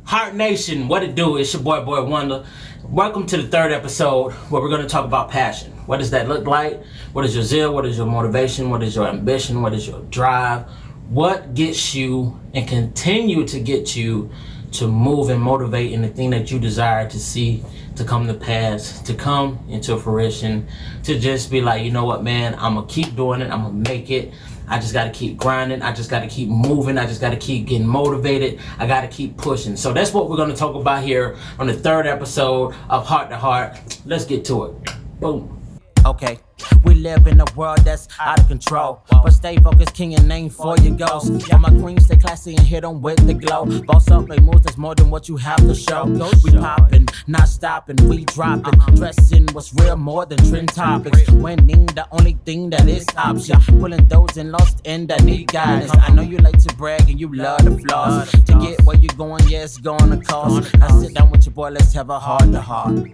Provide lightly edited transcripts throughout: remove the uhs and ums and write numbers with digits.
Heart Nation, what it do? It's your boy Wonder. Welcome to the third episode where we're going to talk about passion. What does that look like? What is your zeal? What is your motivation? What is your ambition? What is your drive? What gets you and continue to get you to move and motivate in the thing that you desire to see to come to pass, to come into fruition, to just be like, you know what, man, I'm going to keep doing it. I'm going to make it. I just got to keep grinding. I just got to keep moving. I just got to keep getting motivated. I got to keep pushing. So that's what we're going to talk about here on the third episode of Heart to Heart. Let's get to it. Boom. Okay, we live in a world that's out of control, but stay focused, king, and aim for your goals. All my queens, stay classy and hit them with the glow. Boss up, make moves, that's more than what you have to show. We popping, not stopping, we dropping. Dressing what's real more than trend topics. Winning, the only thing that is option. Pulling those and lost in that need guidance. I know you like to brag and you love the flaws. To get where you're going, yeah, it's gonna cost. Now sit down with your boy, let's have a heart to heart.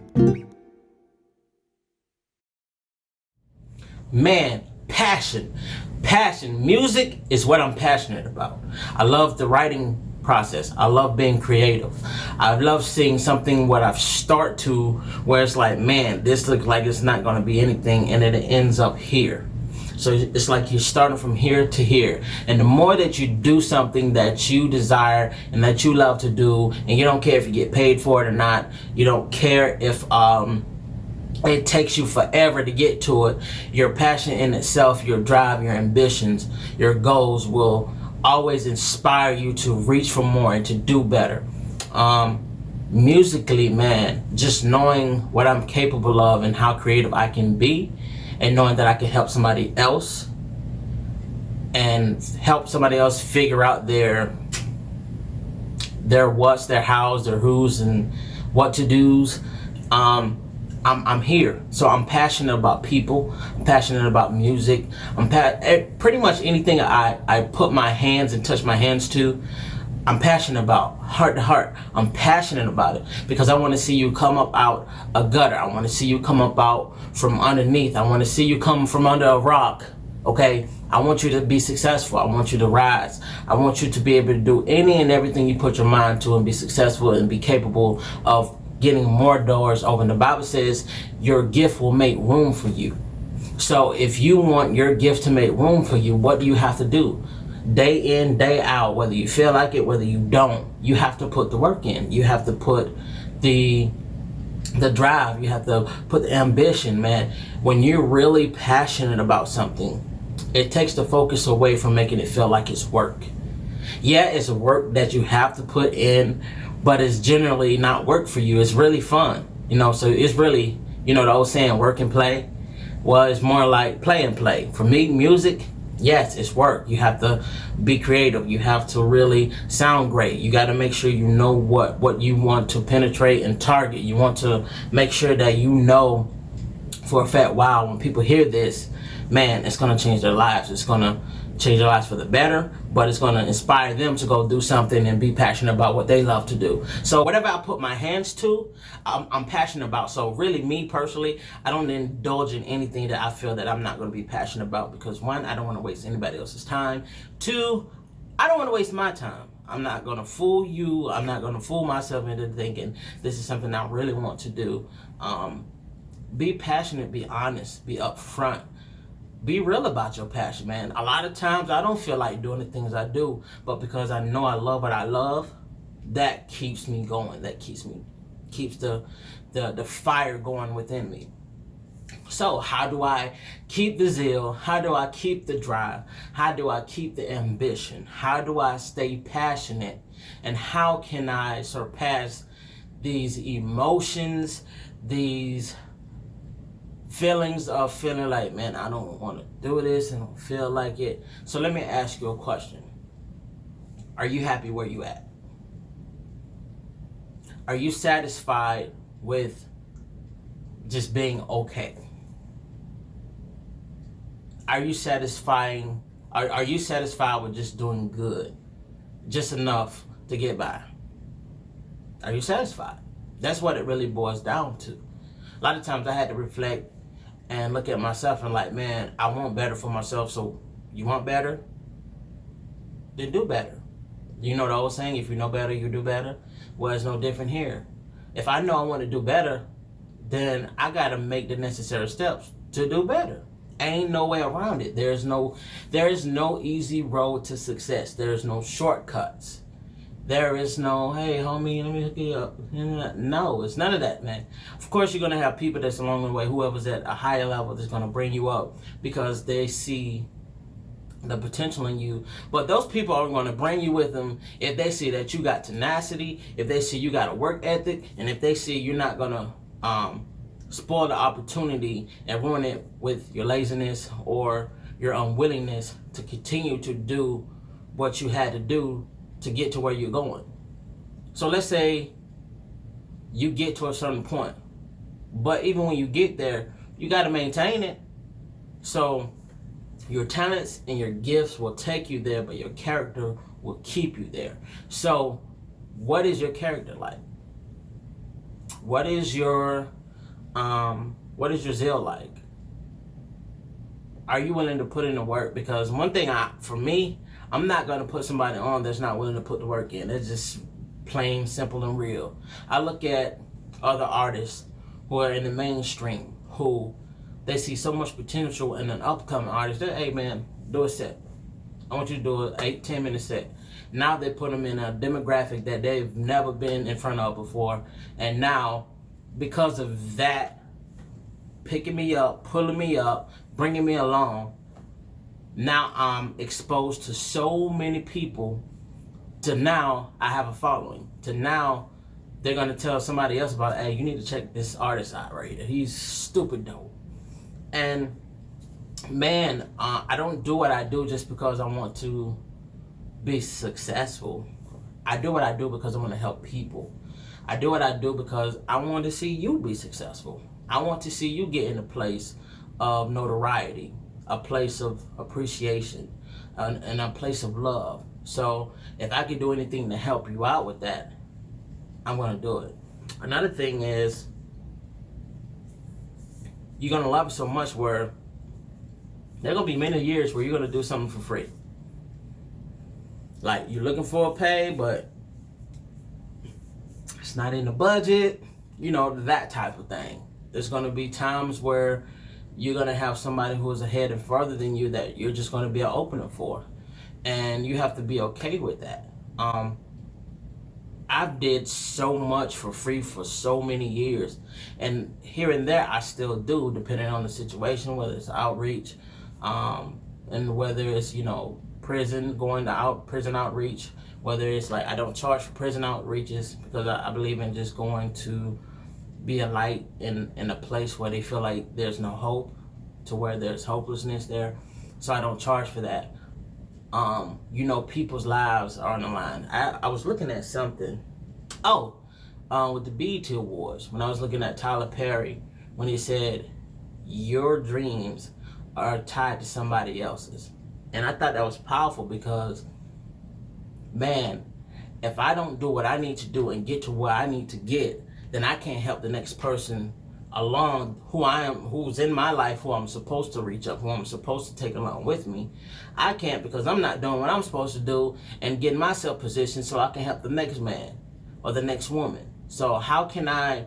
Man, passion. Music is what I'm passionate about. I love the writing process. I love being creative. I love seeing something what I've start to where it's like, man, this looks like it's not going to be anything, and then it ends up here. So it's like you're starting from here to here. And the more that you do something that you desire and that you love to do, and you don't care if you get paid for it or not, you don't care if it takes you forever to get to it, your passion in itself, your drive, your ambitions, your goals will always inspire you to reach for more and to do better. Musically, man, just knowing what I'm capable of and how creative I can be, and knowing that I can help somebody else and help somebody else figure out their what's, their hows, their who's, and what to do's. I'm here, so I'm passionate about people. I'm passionate about music. Pretty much anything I put my hands and touch my hands to, I'm passionate about. Heart to heart, I'm passionate about it because I want to see you come up out a gutter. I want to see you come up out from underneath. I want to see you come from under a rock. Okay, I want you to be successful. I want you to rise. I want you to be able to do any and everything you put your mind to and be successful and be capable of getting more doors open. The Bible says your gift will make room for you. So if you want your gift to make room for you, what do you have to do? Day in, day out, whether you feel like it, whether you don't, you have to put the work in. You have to put the drive. You have to put the ambition, man. When you're really passionate about something, it takes the focus away from making it feel like it's work. Yeah, it's work that you have to put in, but it's generally not work for you. It's really fun, so it's really, the old saying, work and play. Well, it's more like play and play. For me, music, yes, it's work. You have to be creative. You have to really sound great. You got to make sure you know what you want to penetrate and target. You want to make sure that you know for a fact, wow, when people hear this, man, it's going to change their lives. It's going to change their lives for the better, but it's going to inspire them to go do something and be passionate about what they love to do. So whatever I put my hands to, I'm passionate about. So really, me personally, I don't indulge in anything that I feel that I'm not going to be passionate about because, one, I don't want to waste anybody else's time. Two, I don't want to waste my time. I'm not going to fool you. I'm not going to fool myself into thinking this is something I really want to do. Be passionate, be honest, be upfront. Be real about your passion, man. A lot of times I don't feel like doing the things I do, but because I know I love what I love, that keeps me going. That keeps the fire going within me. So how do I keep the zeal? How do I keep the drive? How do I keep the ambition? How do I stay passionate? And how can I surpass these emotions, these feelings of feeling like, man, I don't want to do this and don't feel like it. So let me ask you a question. Are you happy where you at? Are you satisfied with just being okay? Are you satisfied with just doing good? Just enough to get by? Are you satisfied? That's what it really boils down to. A lot of times I had to reflect and look at myself and like, man, I want better for myself. So you want better? Then do better. You know the old saying, if you know better, you do better? Well, it's no different here. If I know I want to do better, then I got to make the necessary steps to do better. Ain't no way around it. There is no easy road to success. There is no shortcuts. There is no, hey, homie, let me hook you up. No, it's none of that, man. Of course, you're going to have people that's along the way, whoever's at a higher level that's going to bring you up because they see the potential in you. But those people are going to bring you with them if they see that you got tenacity, if they see you got a work ethic, and if they see you're not going to spoil the opportunity and ruin it with your laziness or your unwillingness to continue to do what you had to do to get to where you're going. So let's say you get to a certain point, but even when you get there, you got to maintain it. So your talents and your gifts will take you there, but your character will keep you there. So what is your character like? What is your zeal like? Are you willing to put in the work? Because one thing for me, I'm not going to put somebody on that's not willing to put the work in. It's just plain, simple, and real. I look at other artists who are in the mainstream, who they see so much potential in an upcoming artist. They're, hey man, do a set. I want you to do an 8-10 minute set. Now they put them in a demographic that they've never been in front of before. And now, because of that, picking me up, pulling me up, bringing me along, now I'm exposed to so many people, to now I have a following, to now they're going to tell somebody else about, hey, you need to check this artist out right here. He's stupid dope. And man, I don't do what I do just because I want to be successful. I do what I do because I want to help people. I do what I do because I want to see you be successful. I want to see you get in a place of notoriety, a place of appreciation, and a place of love. So if I can do anything to help you out with that, I'm going to do it. Another thing is, you're going to love it so much where there are going to be many years where you're going to do something for free. Like, you're looking for a pay, but it's not in the budget, you know, that type of thing. There's going to be times where you're going to have somebody who is ahead and further than you that you're just going to be an opener for. And you have to be okay with that. I've did so much for free for so many years. And here and there, I still do, depending on the situation, whether it's outreach, and whether it's, you know, prison, going to prison outreach, whether it's like, I don't charge for prison outreaches because I believe in just going to be a light in a place where they feel like there's no hope, to where there's hopelessness there. So I don't charge for that. You know, people's lives are on the line. I was looking at something. With the BET Awards, when I was looking at Tyler Perry, when he said, your dreams are tied to somebody else's. And I thought that was powerful because, man, if I don't do what I need to do and get to where I need to get, then I can't help the next person along who's in my life, who I'm supposed to reach up, who I'm supposed to take along with me. I can't, because I'm not doing what I'm supposed to do and getting myself positioned so I can help the next man or the next woman. So how can I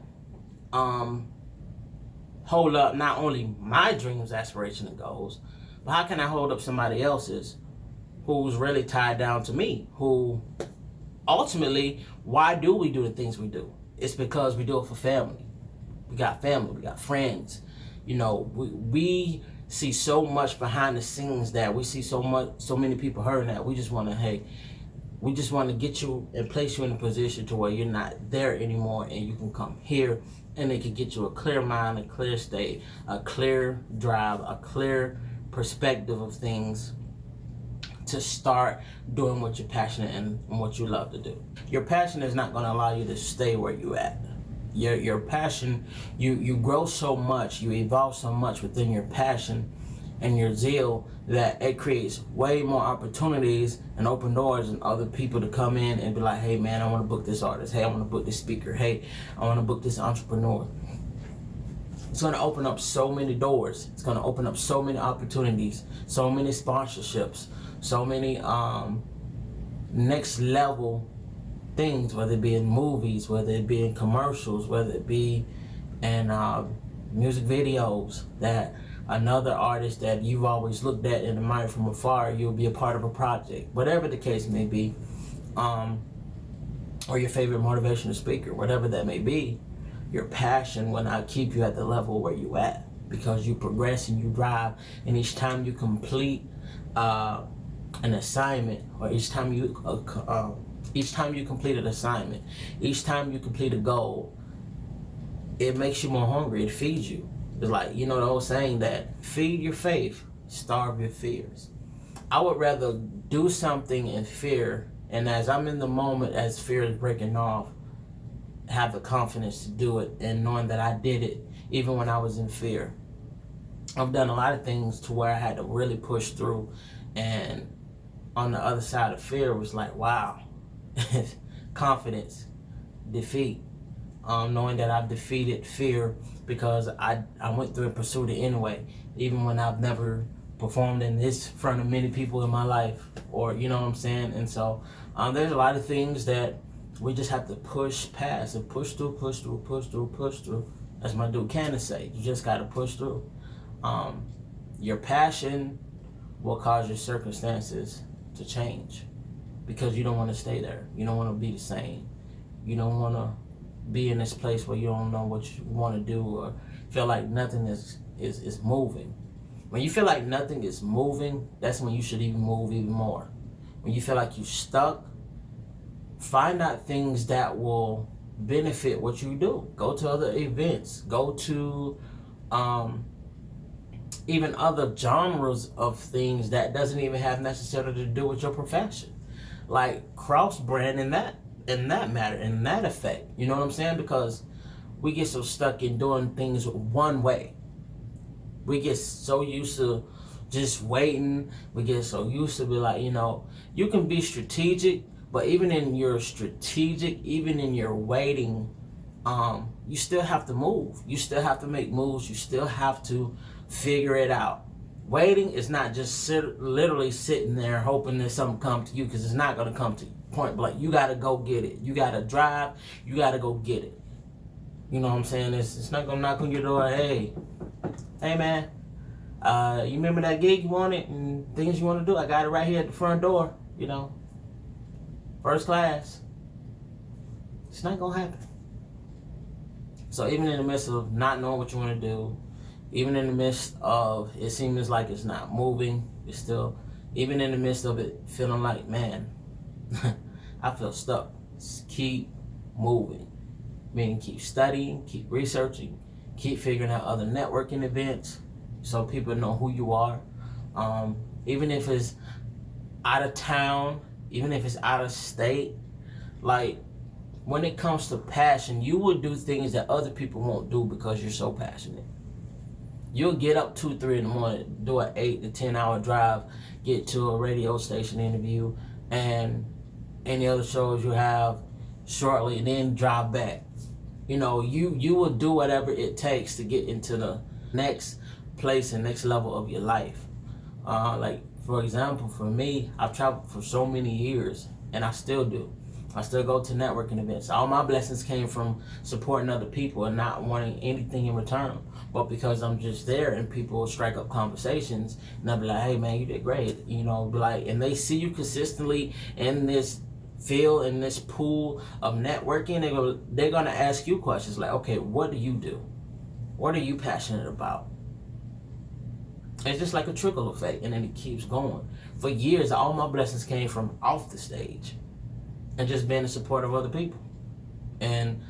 hold up not only my dreams, aspirations, and goals, but how can I hold up somebody else's who's really tied down to me, who ultimately, why do we do the things we do? It's because we do it for family. We got family, we got friends. You know, we see so much behind the scenes that we see so many people hurting that we just want to get you and place you in a position to where you're not there anymore, and you can come here and they can get you a clear mind, a clear state, a clear drive, a clear perspective of things to start doing what you're passionate and what you love to do. Your passion is not going to allow you to stay where you're at. Your passion, you grow so much, you evolve so much within your passion and your zeal that it creates way more opportunities and open doors and other people to come in and be like, hey man, I want to book this artist. Hey, I want to book this speaker. Hey, I want to book this entrepreneur. It's going to open up so many doors. It's going to open up so many opportunities, so many sponsorships, so many next level things, whether it be in movies, whether it be in commercials, whether it be in music videos, that another artist that you've always looked at and admired from afar, you'll be a part of a project, whatever the case may be, or your favorite motivational speaker, whatever that may be. Your passion will not keep you at the level where you at, because you progress and you drive, and each time you complete an assignment, or each time you complete an assignment, each time you complete a goal, it makes you more hungry. It feeds you. It's like, you know the old saying that feed your faith, starve your fears. I would rather do something in fear, and as I'm in the moment, as fear is breaking off, have the confidence to do it, and knowing that I did it even when I was in fear. I've done a lot of things to where I had to really push through, and on the other side of fear was like, wow, confidence, defeat, knowing that I've defeated fear because I went through and pursued it anyway, even when I've never performed in this front of many people in my life, or you know what I'm saying. And so there's a lot of things that we just have to push past and push through. As my dude Candace say, you just got to push through. Your passion will cause your circumstances to change, because you don't want to stay there. You don't want to be the same. You don't want to be in this place where you don't know what you want to do, or feel like nothing is moving. When you feel like nothing is moving, that's when you should even move even more. When you feel like you're stuck, find out things that will benefit what you do. Go to other events. Go to even other genres of things that doesn't even have necessarily to do with your profession. Like cross brand in that matter, in that effect. You know what I'm saying? Because we get so stuck in doing things one way. We get so used to just waiting. We get so used to be like, you can be strategic, but even in your strategic, even in your waiting, you still have to move. You still have to make moves. You still have to figure it out. Waiting is not just literally sitting there hoping that something comes to you, because it's not going to come to you. Point blank. You got to go get it. You got to drive. You got to go get it. You know what I'm saying? It's not going to knock on your door. Hey man, you remember that gig you wanted and things you want to do? I got it right here at the front door. First class. It's not going to happen. So even in the midst of not knowing what you want to do, even in the midst of it seems like it's not moving, it's still, even in the midst of it feeling like, man, I feel stuck, just keep moving. Meaning keep studying, keep researching, keep figuring out other networking events so people know who you are. Even if it's out of town, even if it's out of state, like when it comes to passion, you will do things that other people won't do because you're so passionate. You'll get up 2-3 in the morning, do an 8 to 10 hour drive, get to a radio station interview and any other shows you have shortly, and then drive back. You will do whatever it takes to get into the next place and next level of your life. Like for example, for me, I've traveled for so many years, and I still do. I still go to networking events. All my blessings came from supporting other people and not wanting anything in return. But because I'm just there and people will strike up conversations and they'll be like, hey man, you did great. Be like, and they see you consistently in this field, in this pool of networking, they're going to ask you questions like, okay, what do you do? What are you passionate about? It's just like a trickle effect, and then it keeps going. For years, all my blessings came from off the stage and just being the support of other people. And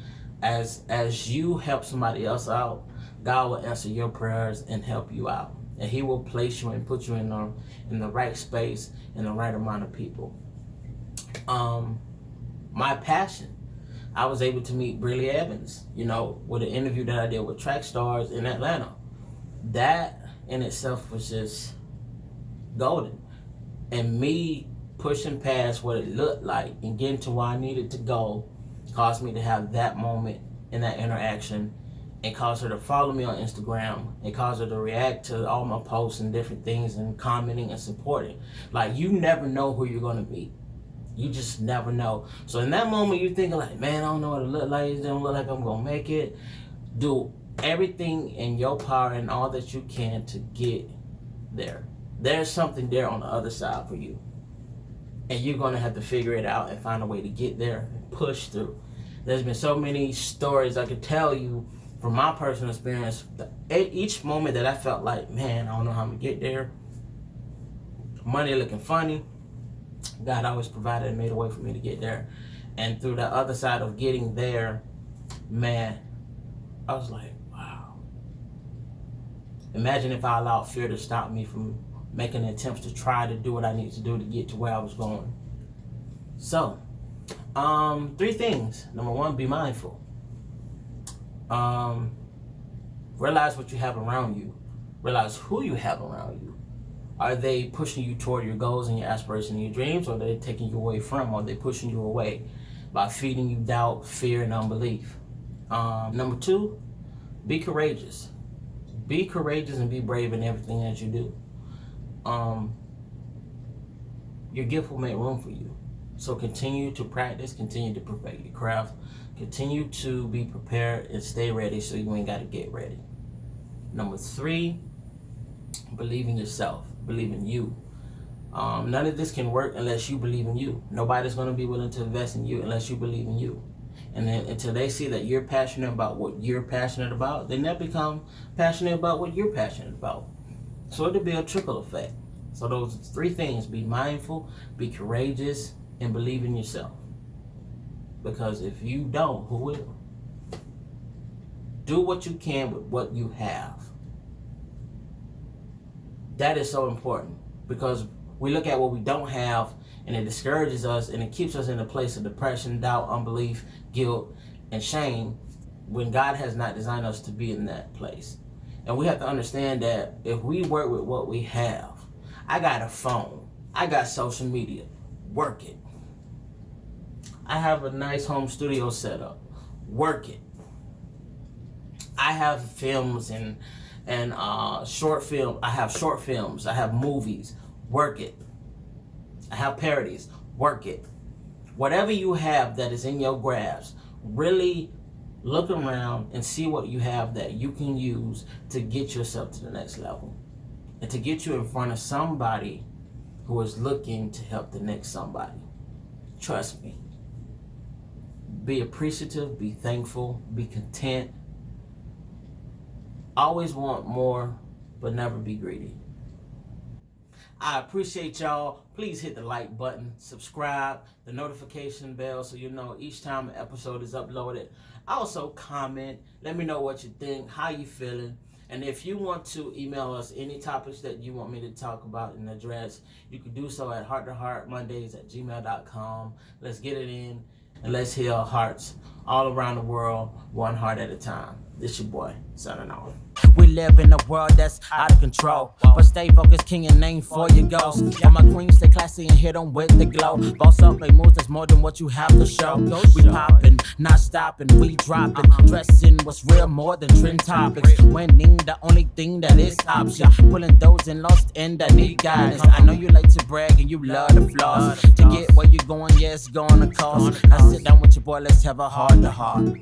as you help somebody else out, God will answer your prayers and help you out. And he will place you and put you in the right space and the right amount of people. My passion, I was able to meet Briley Evans, with an interview that I did with Track Stars in Atlanta. That in itself was just golden. And me pushing past what it looked like and getting to where I needed to go caused me to have that moment and that interaction, and caused her to follow me on Instagram. It caused her to react to all my posts and different things and commenting and supporting. Like, you never know who you're going to meet. You just never know. So in that moment, you're thinking like, man, I don't know what it look like. It don't look like I'm gonna make it. Do everything in your power and all that you can to get there. There's something there on the other side for you, and you're gonna have to figure it out and find a way to get there and push through. There's been so many stories I could tell you from my personal experience. Each moment that I felt like, man, I don't know how I'm gonna get there. Money looking funny. God always provided and made a way for me to get there. And through the other side of getting there, man, I was like, wow. Imagine if I allowed fear to stop me from making attempts to try to do what I need to do to get to where I was going. So, 3 things. Number 1, be mindful. Realize what you have around you. Realize who you have around you. Are they pushing you toward your goals and your aspirations and your dreams, or are they taking you away from, or are they pushing you away by feeding you doubt, fear, and unbelief? Number 2, be courageous. Be courageous and be brave in everything that you do. Your gift will make room for you. So continue to practice, continue to perfect your craft, continue to be prepared and stay ready so you ain't got to get ready. Number 3, believe in yourself. Believe in you. None of this can work unless you believe in you. Nobody's going to be willing to invest in you unless you believe in you. And then until they see that you're passionate about what you're passionate about, they never become passionate about what you're passionate about. So it'll be a trickle effect. So those 3 things: be mindful, be courageous, and believe in yourself. Because if you don't, who will? Do what you can with what you have. That is so important, because we look at what we don't have and it discourages us and it keeps us in a place of depression, doubt, unbelief, guilt, and shame, when God has not designed us to be in that place. And we have to understand that if we work with what we have, I got a phone, I got social media, work it. I have a nice home studio set up, work it. I have films and short film. I have short films. I have movies. Work it. I have parodies. Work it. Whatever you have that is in your grasp, really look around and see what you have that you can use to get yourself to the next level, and to get you in front of somebody who is looking to help the next somebody. Trust me. Be appreciative. Be thankful. Be content. Always want more, but never be greedy. I appreciate y'all. Please hit the like button, subscribe, the notification bell so you know each time an episode is uploaded. Also comment, let me know what you think, how you feeling. And if you want to email us any topics that you want me to talk about and address, you can do so at hearttoheartmondays@gmail.com. Let's get it in and let's heal hearts all around the world, one heart at a time. This your boy, signing off. We live in a world that's out of control, but stay focused, king, and aim for your goals. And my queen, stay classy and hit them with the glow. Boss up, make moves, that's more than what you have to show. We poppin', not stopping, we dropping. Dressing what's real, more than trend topics. Winning, the only thing that is option. Pulling those in lost and that need guidance. I know you like to brag and you love the flaws. To get where you going, yeah, it's gonna cost. I sit down with your boy, let's have a heart to heart.